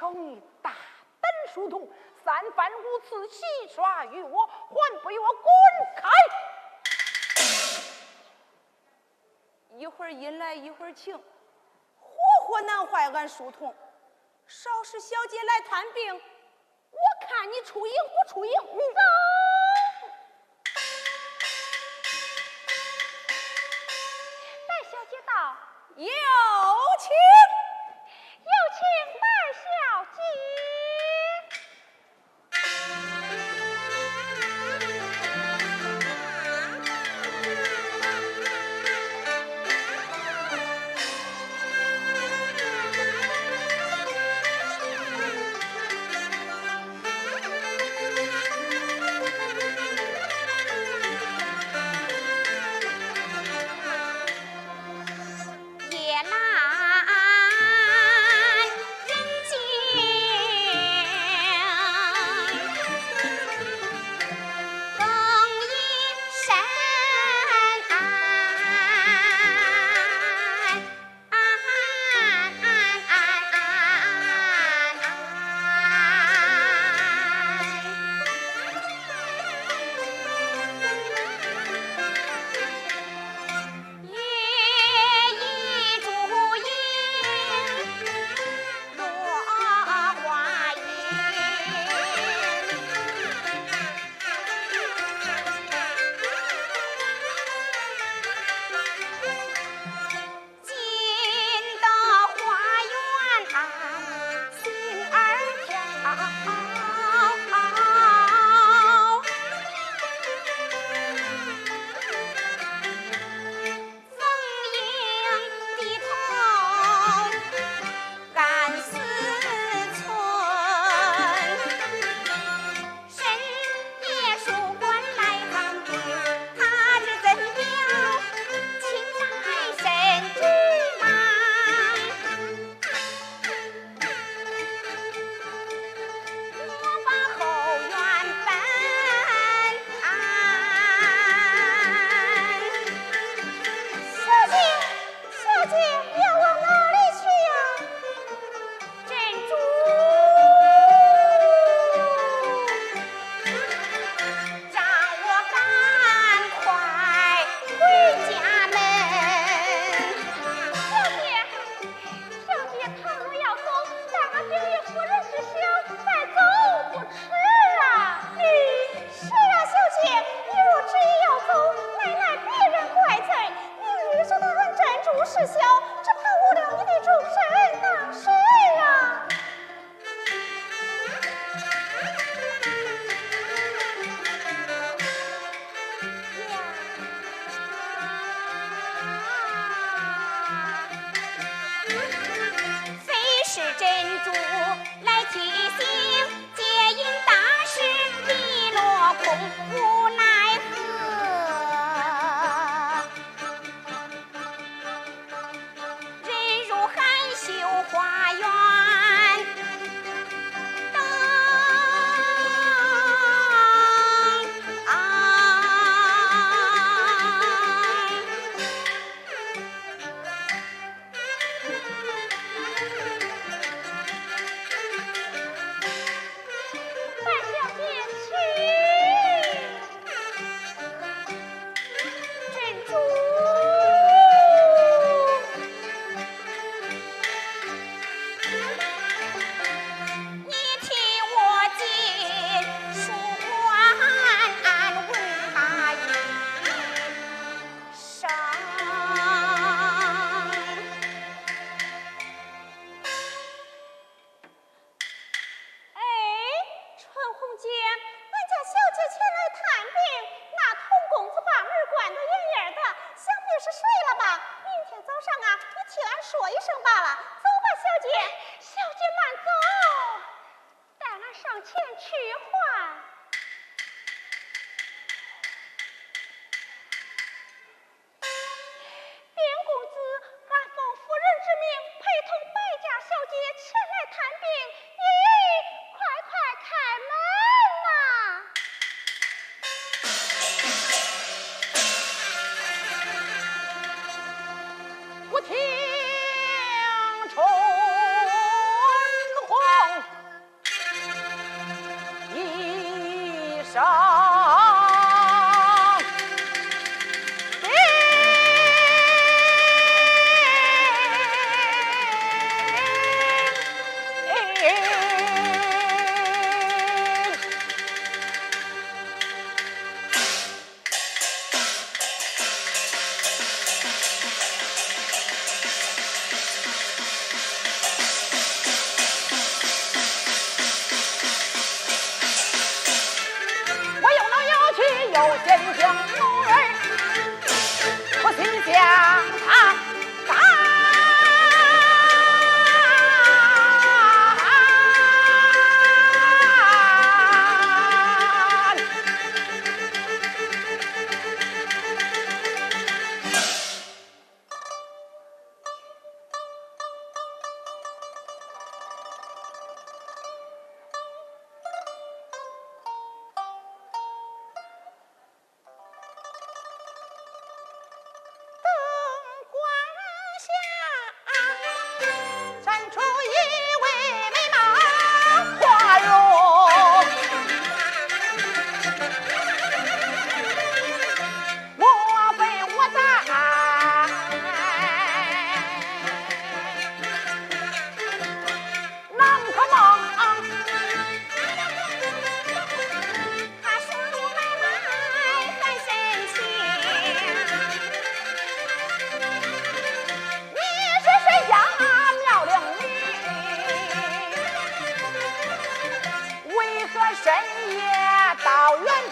求你大胆疏通，三番五次戏耍于我，还不与我滚开！一会儿阴来一会儿晴，活活难坏俺书童。少使小姐来探病，我看你出营不出营？走！白小姐到，有请，有请白小姐。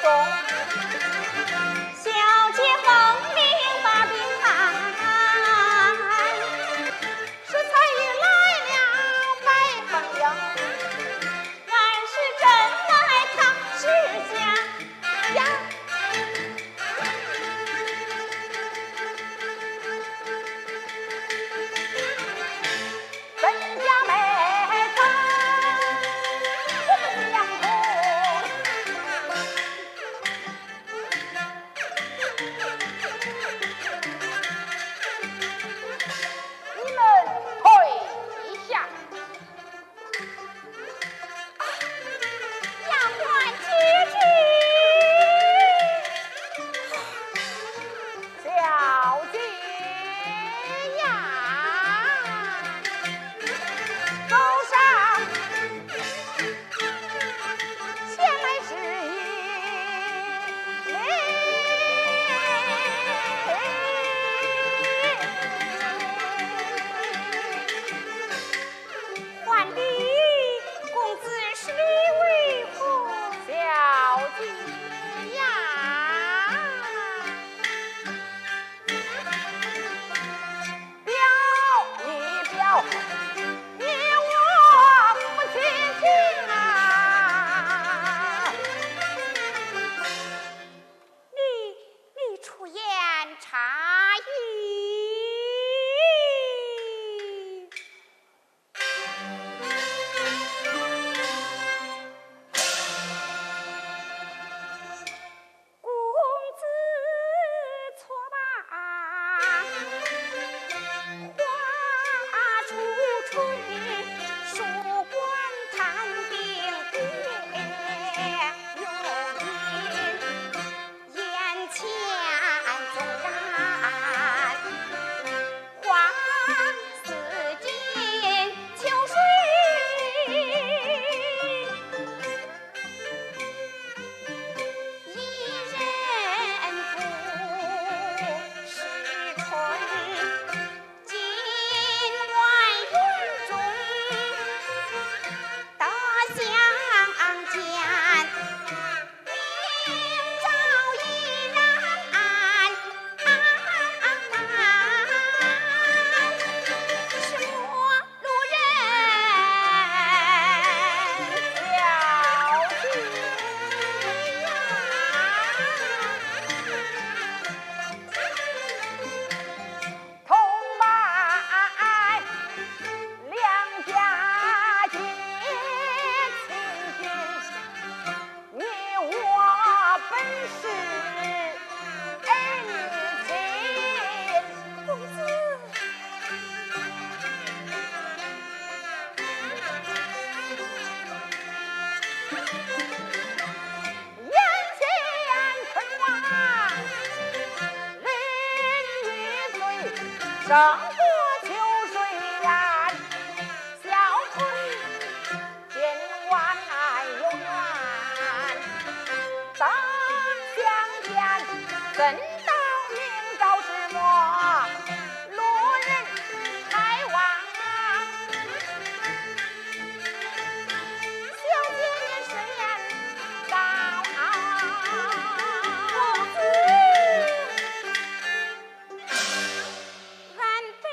中，小姐奉命把兵安，是才遇来了白凤英，俺是真来唐世家呀，本家妹子，我们相同。你们退下，丫鬟姐小姐呀，走上前来示意。还礼，公子是为何？小姐呀，表一表你我夫妻情啊！你出言差矣。公子错把话出春，书馆探病别有因，眼前纵然花似锦秋水。一人不是春，今晚园中大相见，明朝已然什么路同拜两家结亲近，你我本是儿女亲。公子？眼前春花人欲醉，胜过秋水烟。小村今晚有缘，当相见，怎道明朝是我路人来往。小姐你是言高傲，俺本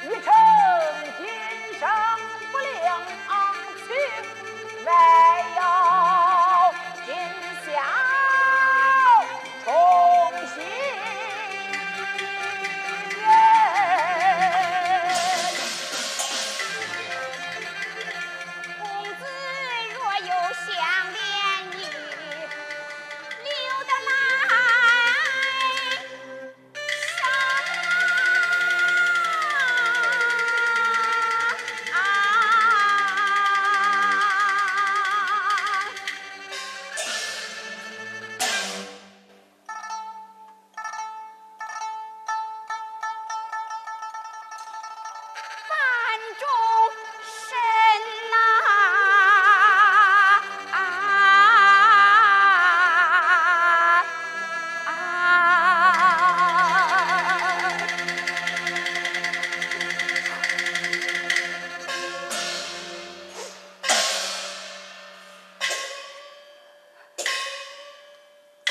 欲乘今生不良去，唯有今宵重新缘。公子若有相恋意，留得来生范仲神呐，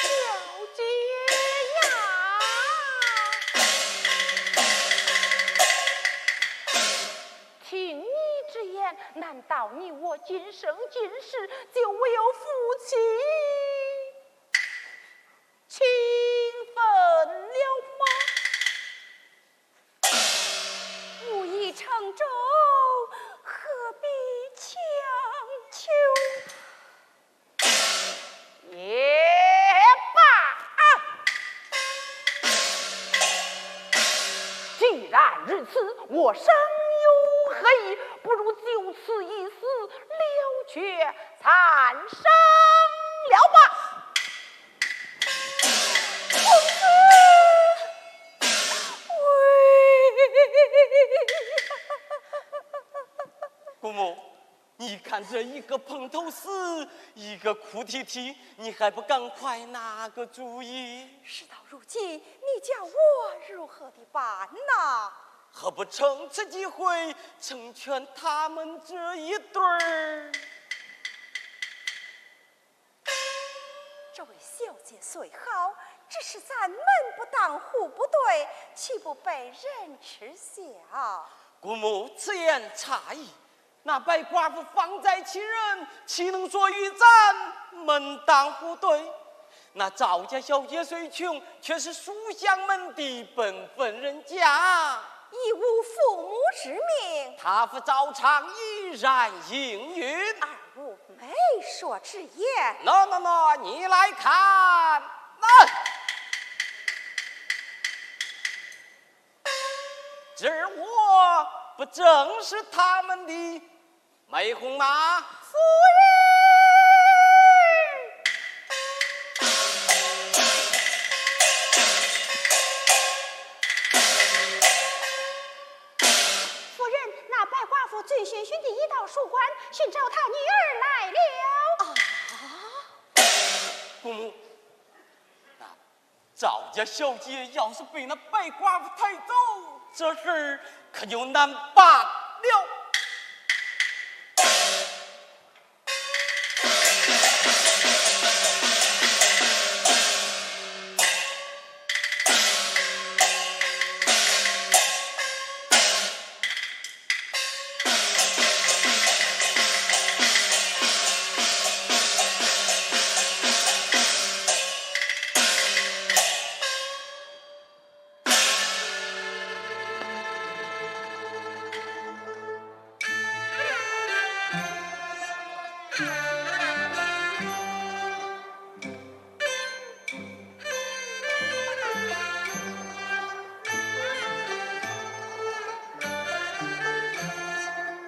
小姐呀，听你之言，难道你我今生今世就没有夫妻情分了吗？木已成舟，何必强求？也罢，既然如此，我生有何意？不如就此一死了却，残生了吧。公子，姑母，你看这一个蓬头死，一个哭啼啼，你还不赶快拿个主意？事到如今，你叫我如何的办呐？何不趁此机会成全他们这一对儿？这位小姐虽好，只是咱门不当户不对，岂不被人耻笑？姑母此言差矣。那白寡妇方在其人，岂能说与咱门当户对？那赵家小姐虽穷，却是书香门第，本分人家，亦无父母之命，她父早长依然应允。二无媒妁之言。喏，你来看，这我不正是他们的媒红吗？夫人，夫人，那白寡妇醉醺醺地已到书馆，寻找她女儿来了。姑母，那赵家小姐要是被那白寡妇抬走，这事儿可就难办了。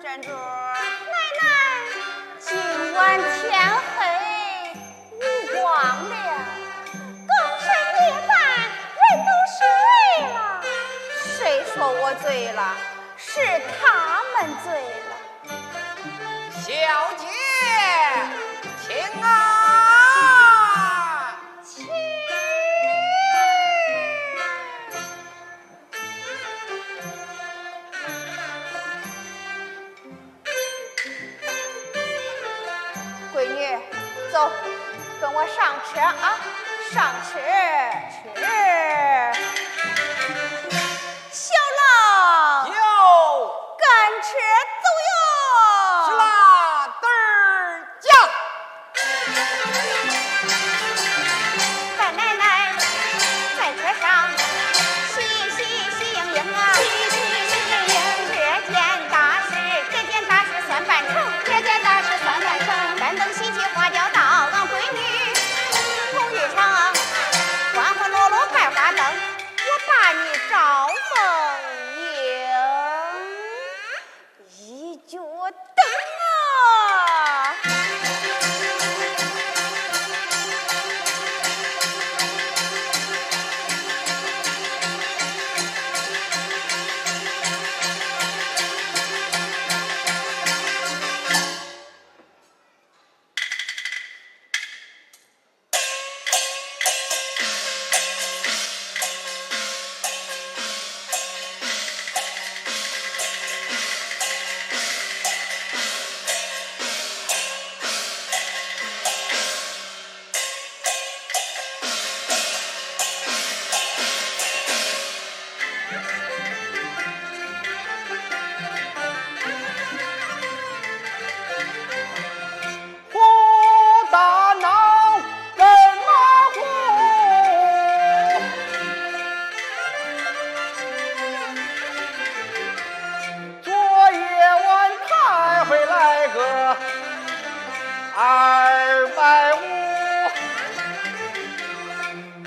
站住！奶奶，今晚天黑无光了，更深夜半，人都睡了。谁说我醉了？是他们醉了。小姐，请啊！请。闺女，走，跟我上车啊！上车，吃。小郎。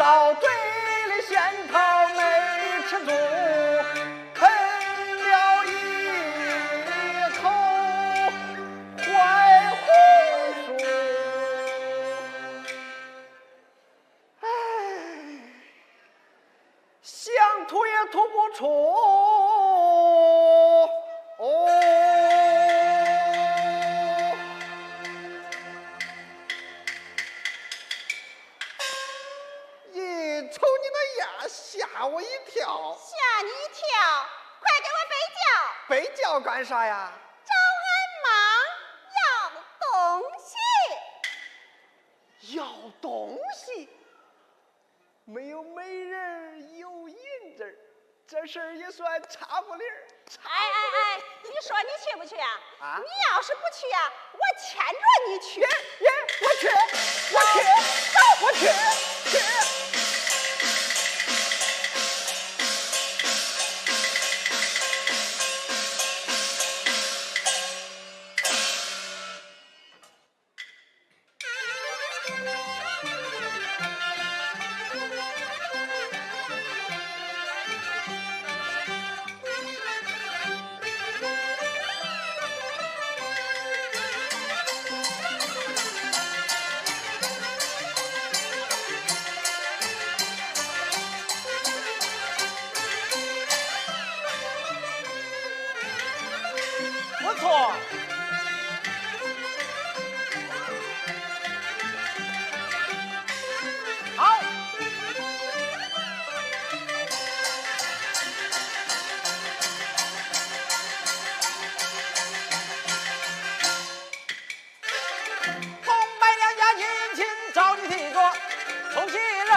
到嘴里仙桃没吃足，啃了一口坏红薯。唉，想吐也吐不出。瞅你那样吓我一跳！吓你一跳！快给我背教！背教干啥呀？找俺妈要东西。要东西？没有媒人有银子，这事儿也算差不离儿。哎，你说你去不去啊？啊！你要是不去啊，我牵着你去。我去，我去。不错。好。同拜两家亲亲照你提着，从新人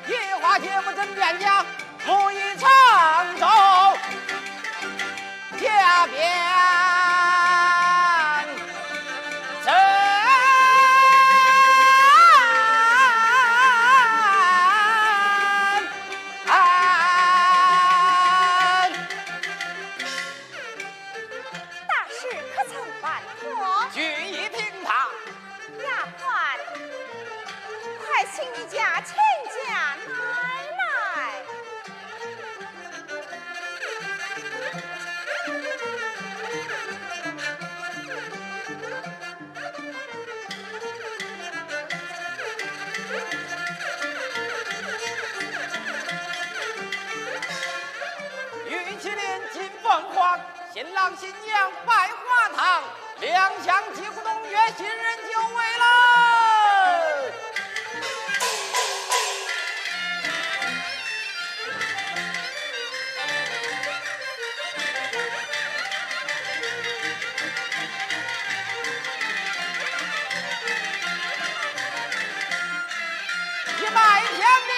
野花节目真边家，木已长洲家边。请你家亲家奶奶。玉麒麟金凤凰，新郎新娘百花堂，两相击鼓动乐，新人久违了。100天的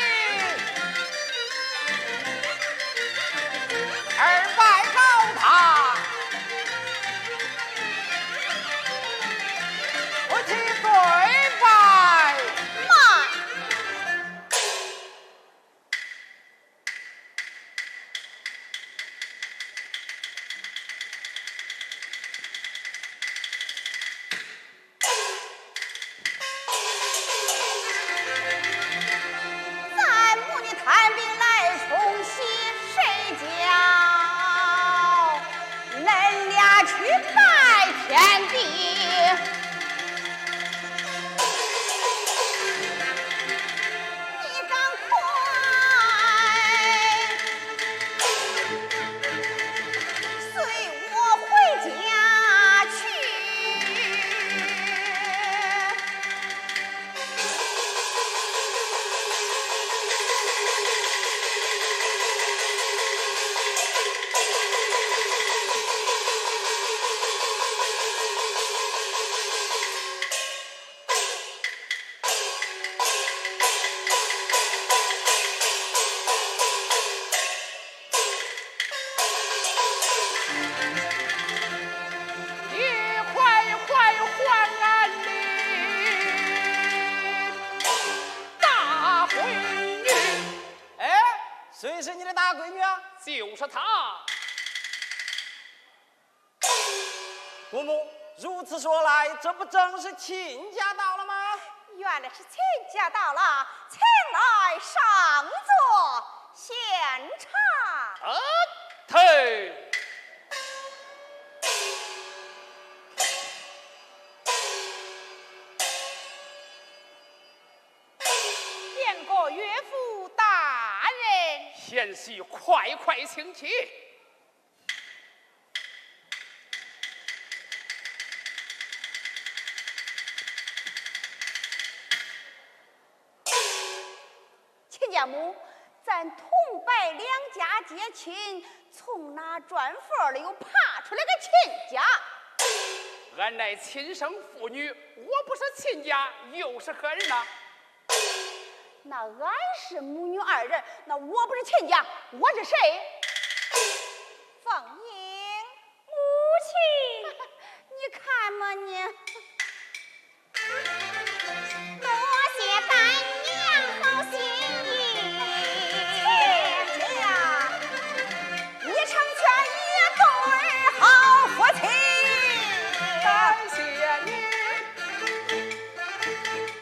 200高堂，夫妻对拜。妈，咱母的探病来冲洗睡觉，恁俩去拜天地。你赶快随我回家去。你快快还俺的大闺女！哎，谁是你的大闺女啊？就是他。姑母，如此说来，这不正是亲家到了吗？原来是亲家到了，前来上贤婿快快请起。亲家母，咱同拜两家结亲，从哪转佛了又爬出来个亲家？俺乃亲生父女，我不是亲家，又是何人呢？那俺是母女二人，那我不是亲家，我是谁？凤英，母亲，你看嘛你，多谢丹娘好心意，亲家，你成全一对好夫妻。感谢你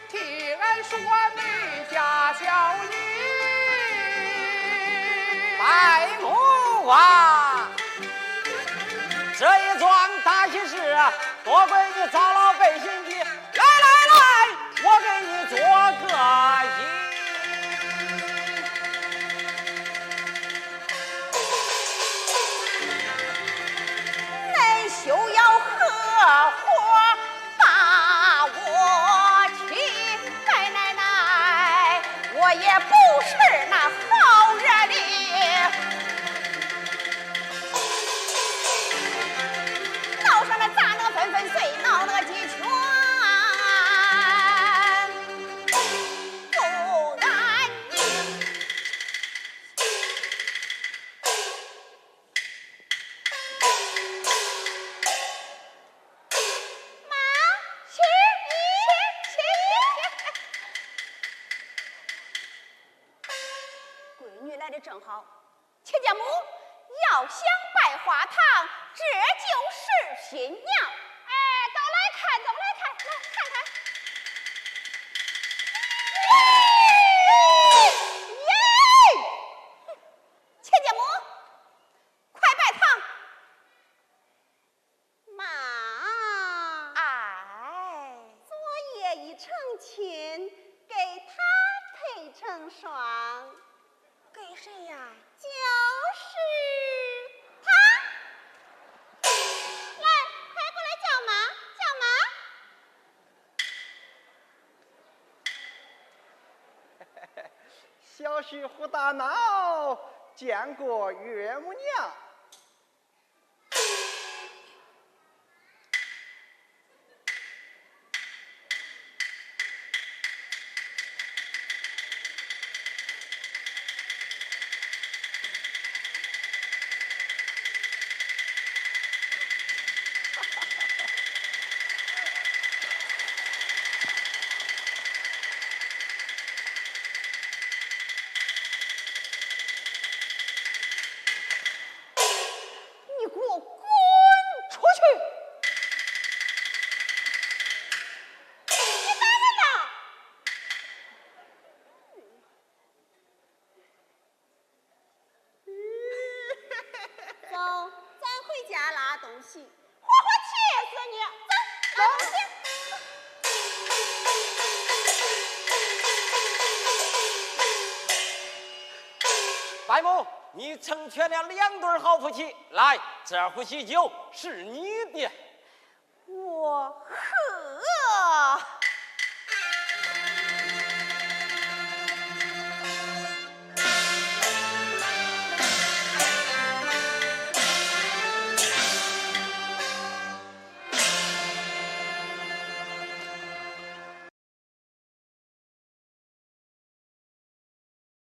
替俺说媒家效力。白母啊，这一桩大喜事啊，多亏你操劳费心机。来来来，我给你做个揖。恁休要合伙把我娶，该奶奶，我也不是那好人哩。闹上了咋能纷纷碎，闹那个鸡圈不安宁。闺女来的正好，亲家母要想拜花堂，这就是新娘。哎，都来看，都来看，来看看。耶！亲家母，快拜堂。妈，哎，昨夜已成亲，给他配成双，给谁呀？就是他。来，快过来叫妈，叫妈。小婿胡大闹见过岳母娘。你给我滚出去！你打人呐？走，咱回家拉东西，活活气死你！走，拉东西。白母，你成全了2对好夫妻，来，这壶喜酒是你的。